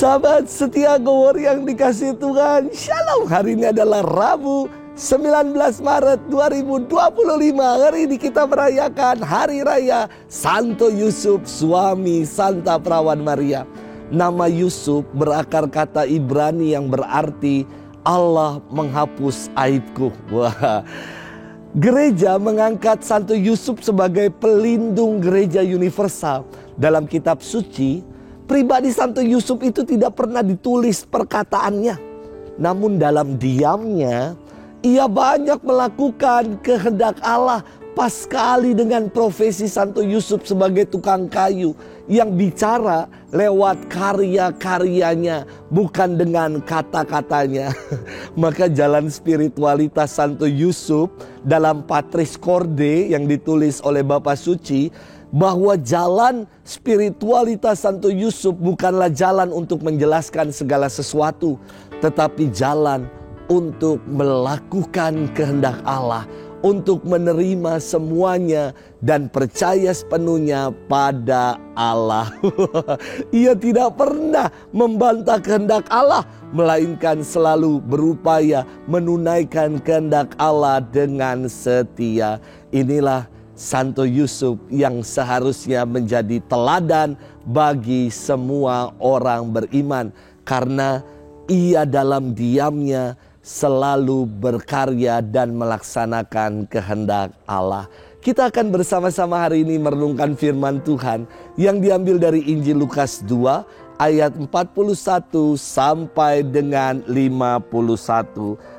Sahabat setia Go Word yang dikasihi Tuhan, Shalom. Hari ini adalah Rabu 19 Maret 2025. Hari ini kita merayakan Hari Raya Santo Yusuf, suami Santa Perawan Maria. Nama Yusuf berakar kata Ibrani yang berarti Allah menghapus aibku. Wah. Gereja mengangkat Santo Yusuf sebagai pelindung gereja universal. Dalam kitab suci, pribadi Santo Yusuf itu tidak pernah ditulis perkataannya. Namun dalam diamnya, ia banyak melakukan kehendak Allah. Pas sekali dengan profesi Santo Yusuf sebagai tukang kayu yang bicara lewat karya-karyanya, bukan dengan kata-katanya. Maka jalan spiritualitas Santo Yusuf dalam Patris Corde yang ditulis oleh Bapak Suci, bahwa jalan spiritualitas Santo Yusuf bukanlah jalan untuk menjelaskan segala sesuatu, tetapi jalan untuk melakukan kehendak Allah, untuk menerima semuanya dan percaya sepenuhnya pada Allah. Ia tidak pernah membantah kehendak Allah, melainkan selalu berupaya menunaikan kehendak Allah dengan setia. Inilah Santo Yusuf yang seharusnya menjadi teladan bagi semua orang beriman, karena ia dalam diamnya selalu berkarya dan melaksanakan kehendak Allah. Kita akan bersama-sama hari ini merenungkan firman Tuhan yang diambil dari Injil Lukas 2 ayat 41 sampai dengan 51.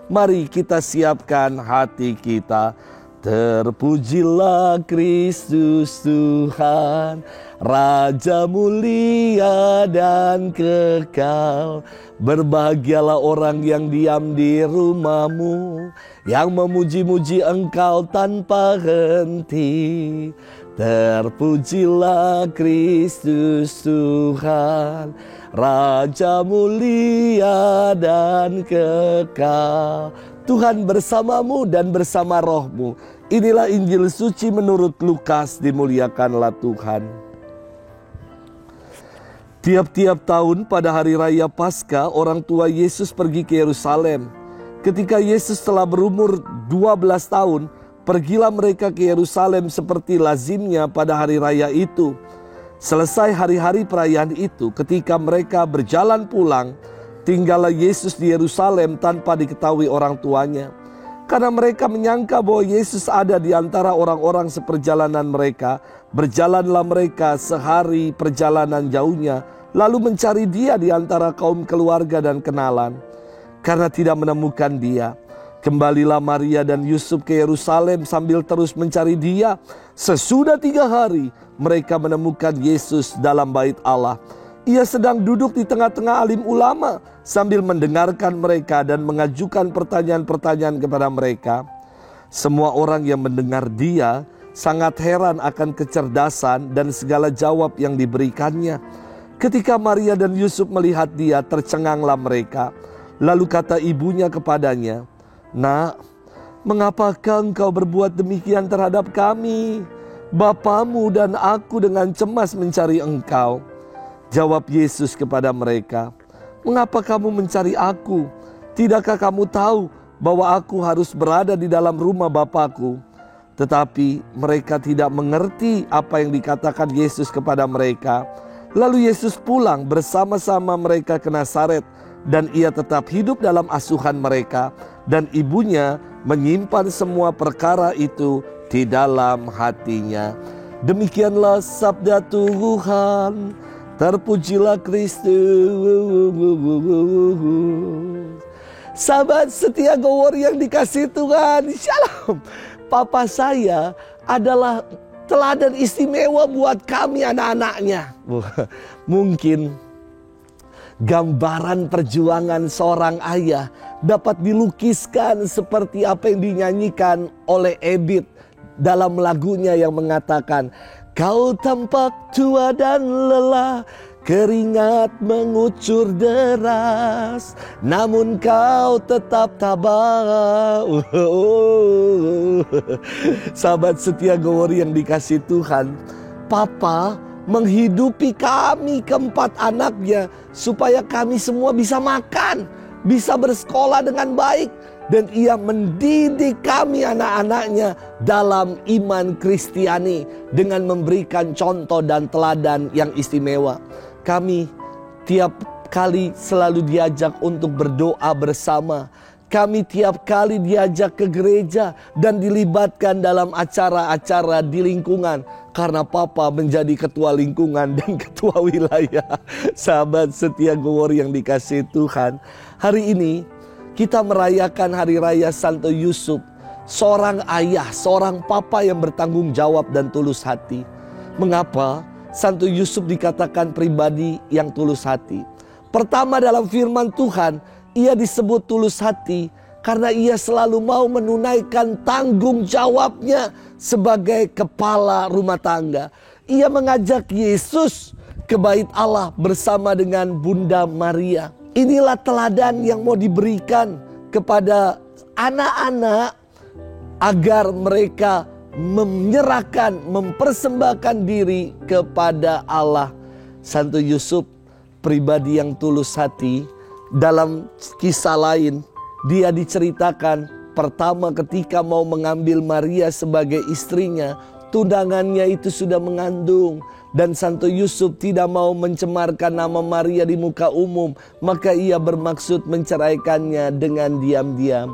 Mari kita siapkan hati kita. Terpujilah Kristus Tuhan, Raja mulia dan kekal. Berbahagialah orang yang diam di rumahmu, yang memuji-muji Engkau tanpa henti. Terpujilah Kristus Tuhan, Raja mulia dan kekal. Tuhan bersamamu dan bersama rohmu. Inilah Injil suci menurut Lukas, dimuliakanlah Tuhan. Tiap-tiap tahun pada hari raya Paskah, orang tua Yesus pergi ke Yerusalem. Ketika Yesus telah berumur 12 tahun, pergilah mereka ke Yerusalem seperti lazimnya pada hari raya itu. Selesai hari-hari perayaan itu, ketika mereka berjalan pulang, tinggallah Yesus di Yerusalem tanpa diketahui orang tuanya. Karena mereka menyangka bahwa Yesus ada di antara orang-orang seperjalanan mereka, berjalanlah mereka sehari perjalanan jauhnya, lalu mencari dia di antara kaum keluarga dan kenalan. Karena tidak menemukan dia, kembalilah Maria dan Yusuf ke Yerusalem sambil terus mencari dia. Sesudah 3 hari, mereka menemukan Yesus dalam bait Allah. Ia sedang duduk di tengah-tengah alim ulama sambil mendengarkan mereka dan mengajukan pertanyaan-pertanyaan kepada mereka. Semua orang yang mendengar dia sangat heran akan kecerdasan dan segala jawab yang diberikannya. Ketika Maria dan Yusuf melihat dia, tercenganglah mereka. Lalu kata ibunya kepadanya, "Nak, mengapakah engkau berbuat demikian terhadap kami? Bapamu dan aku dengan cemas mencari engkau." Jawab Yesus kepada mereka, "Mengapa kamu mencari aku? Tidakkah kamu tahu bahwa aku harus berada di dalam rumah Bapakku?" Tetapi mereka tidak mengerti apa yang dikatakan Yesus kepada mereka. Lalu Yesus pulang bersama-sama mereka ke Nazaret, dan ia tetap hidup dalam asuhan mereka, dan ibunya menyimpan semua perkara itu di dalam hatinya. Demikianlah sabda Tuhan. Terpujilah Kristus. Sahabat setia Go Word yang dikasihi Tuhan, Shalom. Papa saya adalah teladan istimewa buat kami anak-anaknya. Mungkin gambaran perjuangan seorang ayah dapat dilukiskan seperti apa yang dinyanyikan oleh Ebit dalam lagunya yang mengatakan, "Kau tampak tua dan lelah, keringat mengucur deras, namun kau tetap tabah." Sahabat setia Go Word yang dikasihi Tuhan, Papa menghidupi kami keempat anaknya, supaya kami semua bisa makan, bisa bersekolah dengan baik. Dan ia mendidik kami anak-anaknya dalam iman Kristiani dengan memberikan contoh dan teladan yang istimewa. Kami tiap kali selalu diajak untuk berdoa bersama. Kami tiap kali diajak ke gereja dan dilibatkan dalam acara-acara di lingkungan. Karena Papa menjadi ketua lingkungan dan ketua wilayah. Sahabat setia Glory yang dikasihi Tuhan, hari ini kita merayakan Hari Raya Santo Yusuf, seorang ayah, seorang papa yang bertanggung jawab dan tulus hati. Mengapa Santo Yusuf dikatakan pribadi yang tulus hati? Pertama, dalam firman Tuhan, ia disebut tulus hati karena ia selalu mau menunaikan tanggung jawabnya sebagai kepala rumah tangga. Ia mengajak Yesus ke bait Allah bersama dengan Bunda Maria. Inilah teladan yang mau diberikan kepada anak-anak agar mereka menyerahkan, mempersembahkan diri kepada Allah. Santo Yusuf, pribadi yang tulus hati. Dalam kisah lain, dia diceritakan pertama ketika mau mengambil Maria sebagai istrinya, tunangannya itu sudah mengandung. Dan Santo Yusuf tidak mau mencemarkan nama Maria di muka umum, maka ia bermaksud menceraikannya dengan diam-diam.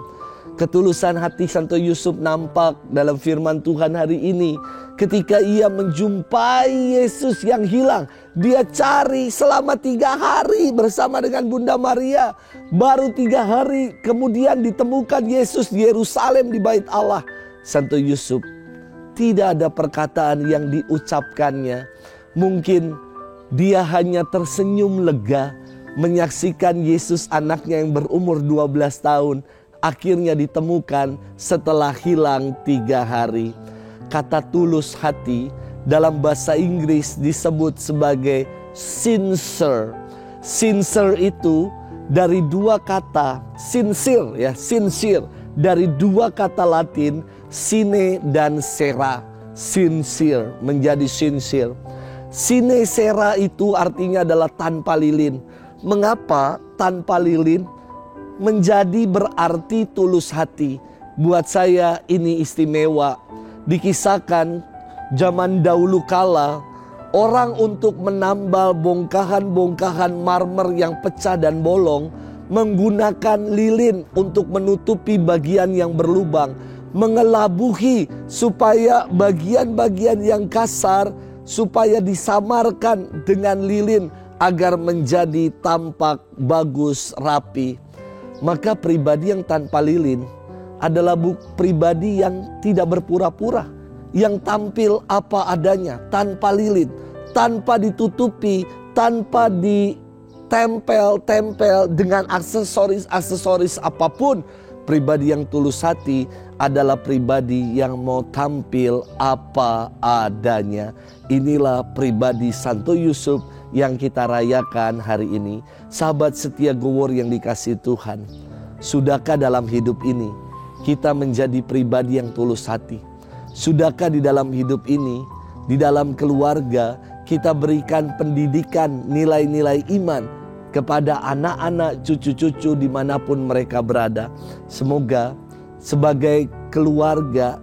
Ketulusan hati Santo Yusuf nampak dalam firman Tuhan hari ini. Ketika ia menjumpai Yesus yang hilang, dia cari selama 3 hari bersama dengan Bunda Maria. Baru 3 hari kemudian ditemukan Yesus di Yerusalem di bait Allah. Santo Yusuf, tidak ada perkataan yang diucapkannya. Mungkin dia hanya tersenyum lega menyaksikan Yesus anaknya yang berumur 12 tahun akhirnya ditemukan setelah hilang 3 hari. Kata tulus hati dalam bahasa Inggris disebut sebagai sincere. Sincere itu dari 2 kata, sincere ya, sincere, dari 2 kata Latin, sine dan sera. Sincere menjadi sincere. Sine sera itu artinya adalah tanpa lilin. Mengapa tanpa lilin? Menjadi berarti tulus hati. Buat saya ini istimewa. Dikisahkan zaman dahulu kala, orang untuk menambal bongkahan-bongkahan marmer yang pecah dan bolong menggunakan lilin untuk menutupi bagian yang berlubang, mengelabuhi supaya bagian-bagian yang kasar supaya disamarkan dengan lilin agar menjadi tampak bagus rapi. Maka pribadi yang tanpa lilin adalah pribadi yang tidak berpura-pura, yang tampil apa adanya, tanpa lilin, tanpa ditutupi, tanpa ditempel-tempel dengan aksesoris-aksesoris apapun. Pribadi yang tulus hati adalah pribadi yang mau tampil apa adanya. Inilah pribadi Santo Yusuf yang kita rayakan hari ini. Sahabat setia Glory yang dikasihi Tuhan, sudahkah dalam hidup ini kita menjadi pribadi yang tulus hati? Sudahkah di dalam hidup ini, di dalam keluarga, kita berikan pendidikan nilai-nilai iman kepada anak-anak, cucu-cucu dimanapun mereka berada? Semoga sebagai keluarga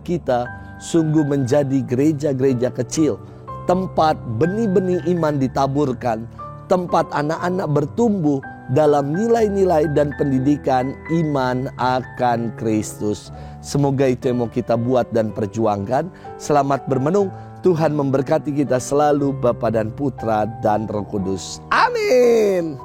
kita sungguh menjadi gereja-gereja kecil, tempat benih-benih iman ditaburkan, tempat anak-anak bertumbuh dalam nilai-nilai dan pendidikan iman akan Kristus. Semoga itu yang mau kita buat dan perjuangkan. Selamat bermenung. Tuhan memberkati kita selalu, Bapa dan Putra dan Roh Kudus. Amin.